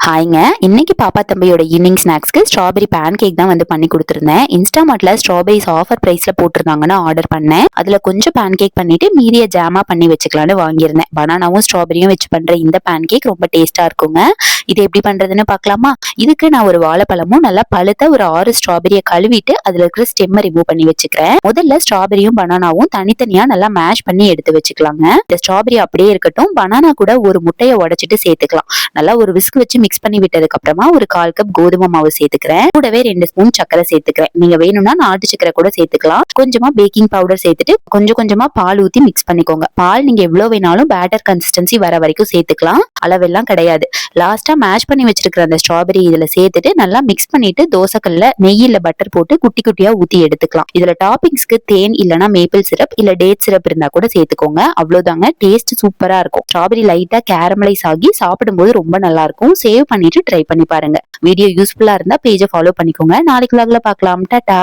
ஹாய்ங்க. இன்னைக்கு பாப்பா தம்பியோட ஈவினிங் ஸ்நாக்ஸ்க்கு ஸ்ட்ராபெரி பேன் கேக் தான் வந்து பண்ணி கொடுத்துருந்தேன். இன்ஸ்டாமார்ட்ல ஸ்ட்ராபெரிஸ் ஆஃபர் பிரைஸ்ல போட்டிருந்தாங்கன்னு ஆர்டர் பண்ணேன். அதுல கொஞ்சம் பேன் கேக் பண்ணிட்டு மீதிய ஜாமா பண்ணி வச்சுக்கலாம்னு வாங்கியிருந்தேன். பனானாவும் ஸ்ட்ராபெரியும் வச்சு பண்ற இந்த பேன் கேக் ரொம்ப டேஸ்டா இருக்குங்க. இது எப்படி பண்றதுன்னு பார்க்கலாமா? இதுக்கு நான் ஒரு வாழைப்பழமும் நல்லா பழுத்த ஒரு 6 ஸ்ட்ராபெரியை கழுவிட்டு அதுல இருக்கிற ஸ்டெம்மை ரிமூவ் பண்ணி வச்சுக்கிறேன். முதல்ல ஸ்ட்ராபெரியும் பனானாவும் தனித்தனியா நல்லா மேஷ் பண்ணி எடுத்து வச்சுக்கலாங்க. இந்த ஸ்ட்ராபெரி அப்படியே இருக்கட்டும். பனானா கூட ஒரு முட்டையை உடைச்சிட்டு சேர்த்துக்கலாம். நல்லா ஒரு விஸ்க் வச்சு மிக்ஸ் பண்ணி விட்டதுக்கு அப்புறமா ஒரு 1/4 கப் கோதுமை மாவு சேர்த்துக்கிறேன். கூடவே 2 ஸ்பூன் சக்கரை சேர்த்துக்கிறேன். நீங்க வேணும்னா நாட்டு சக்கரை கூட சேர்த்துக்கலாம். கொஞ்சமா பேக்கிங் பவுடர் சேர்த்துட்டு கொஞ்சம் கொஞ்சமா பால் ஊத்தி மிக்ஸ் பண்ணிக்கோங்க. பால் நீங்க எவ்வளவு வேணாலும் பேட்டர் கன்சிஸ்டன்சி வர வரைக்கும் சேர்த்துக்கலாம். அளவெல்லாம் கிடையாது. லாஸ்டா மேஷ் பண்ணி வச்சிருக்கிற அந்த ஸ்ட்ராபெரி இதுல சேர்த்துட்டு நல்லா மிக்ஸ் பண்ணிட்டு தோசைக்கல்ல நெய் இல்ல பட்டர் போட்டு குட்டி குட்டியா ஊத்தி எடுத்துக்கலாம். இதுல டாப்பிங்ஸ்க்கு தேன் இல்லனா மேப்பிள் சிரப் இல்ல டேட் சிரப் இருந்தா கூட சேர்த்துக்கோங்க. அவ்வளவுதாங்க. டேஸ்ட் சூப்பரா இருக்கும். ஸ்ட்ராபெரி லைட்டா கேரமலைஸ் ஆகி சாப்பிடும்போது ரொம்ப நல்லா இருக்கும். சேவ் பண்ணிட்டு ட்ரை பண்ணி பாருங்க. வீடியோ யூஸ்ஃபுல்லா இருந்தா பேஜை ஃபாலோ பண்ணிக்கோங்க. நாளைக்கு vlogல பார்க்கலாம். டாடா.